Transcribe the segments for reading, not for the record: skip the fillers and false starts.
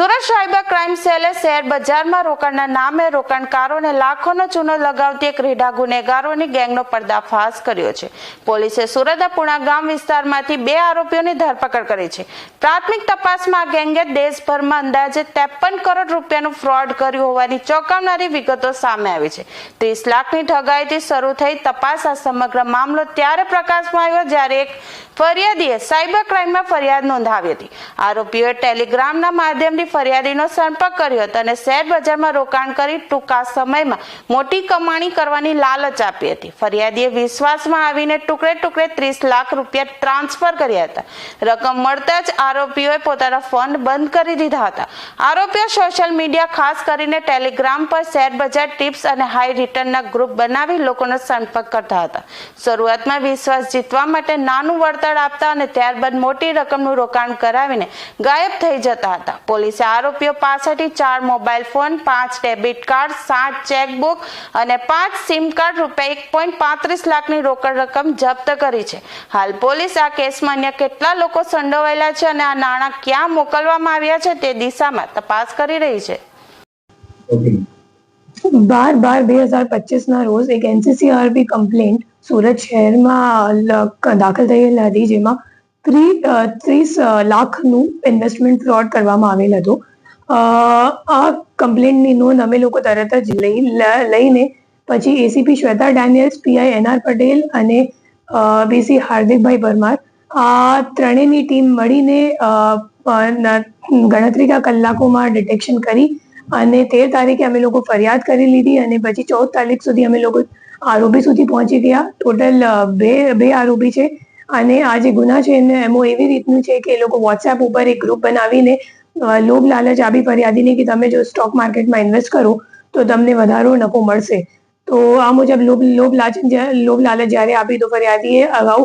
Surat cyber crime સેલે share બજારમાં રોકાણના નામે રોકાણકારોને લાખોનો ચૂનો લગાવતી એક રીઢા ગુનેગારોની ગેંગનો પર્દાફાશ કર્યો છે. પોલીસે સુરતના પુણા ગામ વિસ્તારમાંથી 2 આરોપીઓની ધરપકડ કરી છે. પ્રાથમિક તપાસમાં આ ગેંગે દેશભરમાં અંદાજે 53 કરોડ રૂપિયાનું ફ્રોડ કર્યું હોવાની ચોંકાવનારી વિગતો સામે આવી છે. 30 લાખની ઠગાઈથી શરૂ થઈ તપાસ. આ સમગ્ર મામલો ત્યારે પ્રકાશમાં આવ્યો જ્યારે એક ફરિયાદીએ સાયબર ક્રાઇમમાં ફરિયાદ નોંધાવી હતી. આરોપીઓએ ટેલિગ્રામના માધ્યમથી ફરિયાદીનો સંપર્ક કર્યો હતો અને શેર બજારમાં રોકાણ કરી ટૂંકા સમયમાં મોટી કમાણી કરવાની લાલચ આપી હતી. ફરિયાદીએ વિશ્વાસમાં આવીને ટુકડે ટુકડે 30 લાખ રૂપિયા ટ્રાન્સફર કર્યા હતા. રકમ મળતા જ આરોપીઓએ પોતાના ફંડ બંધ કરી દીધા હતા. આરોપીઓ સોશિયલ મીડિયા ખાસ કરીને ટેલિગ્રામ પર શેર બજાર ટિપ્સ અને હાઈ રિટર્નના ગ્રુપ બનાવી લોકોનો સંપર્ક કરતા હતા. શરૂઆતમાં વિશ્વાસ જીતવા માટે નાનું વળતર આપતા અને ત્યારબાદ મોટી રકમનું રોકાણ કરાવીને ગાયબ થઈ જતા હતા. પોલીસે આરોપીઓ પાસેથી 4 mobile phone, 5 debit card, 7 chequebook અને 5 સિમ કાર્ડ રૂપિયા 1.35 લાખની રોકડ રકમ જપ્ત કરી છે. હાલ પોલીસ આ કેસમાં અન્ય કેટલા લોકો સંડોવાયેલા છે અને આ નાણાં ક્યાં મોકલવામાં આવ્યા છે તે દિશામાં તપાસ કરી રહી છે. 12/12/2025 ના રોજ એક NCCRP કમ્પ્લેન્ટ સુરત શહેરમાં દાખલ થયેલ હતી, જેમાં 30 લાખનું ઇન્વેસ્ટમેન્ટ ફ્રોડ કરવામાં આવેલ હતું. આ કમ્પ્લેન્ટની નોંધ અમે લોકો તરત જ લઈને પછી ACP Shweta Daniels, PI NR પટેલ અને BC હાર્દિકભાઈ પરમાર આ ત્રણેયની ટીમ મળીને ગણતરીના કલાકોમાં ડિટેક્શન કરી અને 13 તારીખે અમે લોકો ફરિયાદ કરી લીધી અને પછી 14 તારીખ સુધી અમે લોકો આરોપી સુધી પહોંચી ગયા. ટોટલ બે આરોપી છે અને આ જે ગુના છે એને એમો એવી રીતનું છે કે એ લોકો વોટ્સએપ ઉપર એક ગ્રુપ બનાવીને લોભ લાલચ આપી ફરિયાદીને કે તમે જો સ્ટોક માર્કેટમાં ઇન્વેસ્ટ કરો તો તમને વધારો નફો મળશે. તો આ મુજબ લોભ લાલચ જ્યારે આપી તો ફરિયાદીએ અગાઉ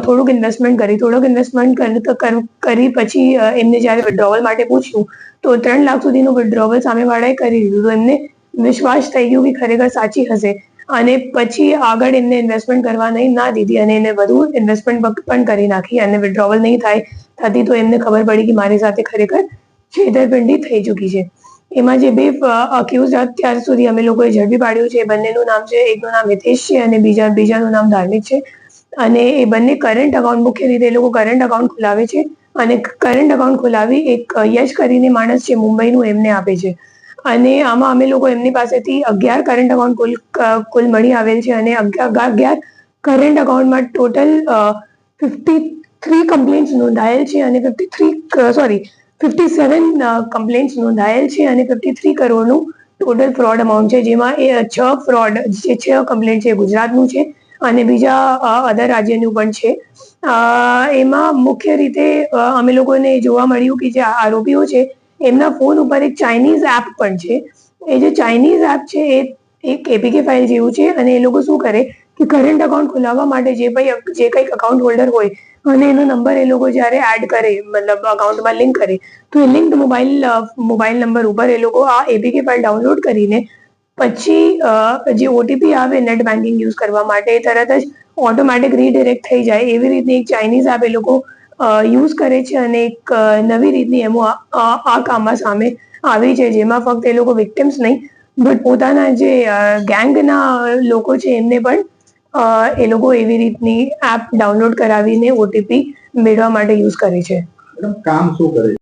થોડુંક ઇન્વેસ્ટમેન્ટ કરી પછી એમને જ્યારે વિડ્રોવલ માટે પૂછ્યું તો 3 લાખ સુધીનું વિડ્રોવલ સામેવાળાએ કરી દીધું. તો એમને વિશ્વાસ થઈ ગયો કે ખરેખર સાચી હશે અને પછી આગળ એમને ઇન્વેસ્ટમેન્ટ કરવા ના દીધી અને એને વધુ ઇન્વેસ્ટમેન્ટ પણ કરી નાખી અને વિડ્રોવલ નહીં થતી તો એમને ખબર પડી કે મારી સાથે ખરેખર છેતરપિંડી થઈ ચૂકી છે. એમાં જે 2 અક્યુઝ અત્યાર સુધી અમે લોકોએ ઝડપી પાડ્યું છે, બંનેનું નામ છે, એકનું નામ હિતેશ છે અને બીજાનું નામ ધાર્મિક છે. અને એ બંને કરંટ અકાઉન્ટ, મુખ્ય રીતે એ લોકો કરંટ અકાઉન્ટ ખોલાવે છે અને કરંટ અકાઉન્ટ ખોલાવી એક યશ કરીને માણસ છે મુંબઈનું એમને આપે છે. અને આમાં અમે લોકો એમની પાસેથી 11 કરંટ અકાઉન્ટ કુલ મળી આવેલ છે અને 11 કરંટ અકાઉન્ટમાં ટોટલ 53 કમ્પ્લેન્ટ્સ નોંધાયેલ છે અને 57 કમ્પ્લેન્ટ્સ નોંધાયેલ છે અને 53 કરોડનું ટોટલ ફ્રોડ અમાઉન્ટ છે, જેમાં એ 6 કમ્પ્લેન્ટ છે ગુજરાતનું છે અને બીજા અધર રાજ્યનું પણ છે. એમાં મુખ્ય રીતે અમે લોકોને જોવા મળ્યું કે જે આરોપીઓ છે એમના ફોન ઉપર એક ચાઇનીઝ એપ પણ છે. એ જે ચાઇનીઝ એપ છે એ એક APK ફાઇલ જેવું છે અને એ લોકો શું કરે કે કરંટ અકાઉન્ટ ખોલાવવા માટે જે કંઈક અકાઉન્ટ હોલ્ડર હોય અને એનો નંબર એ લોકો જ્યારે એડ કરે, મતલબ અકાઉન્ટમાં લિંક કરે તો એ લિંક મોબાઈલ નંબર ઉપર એ લોકો આ APK ફાઇલ ડાઉનલોડ કરીને પછી જે OTP આવે નેટ બેન્કિંગ યુઝ કરવા માટે એ તરત જ ઓટોમેટિક રીડિરેક્ટ થઈ જાય એવી રીતની એક ચાઇનીઝ એપ એ લોકો યુઝ કરે છે અને એક નવી રીતની એમો આ કામમાં સામે આવી છે, જેમાં ફક્ત એ લોકો વિક્ટિમ્સ નહીં બટ પોતાના જે ગેંગના લોકો છે એમને પણ એ લોકો એવી રીતની એપ ડાઉનલોડ કરાવીને OTP મેળવવા માટે યુઝ કરે છે. કામ શું કરે છે?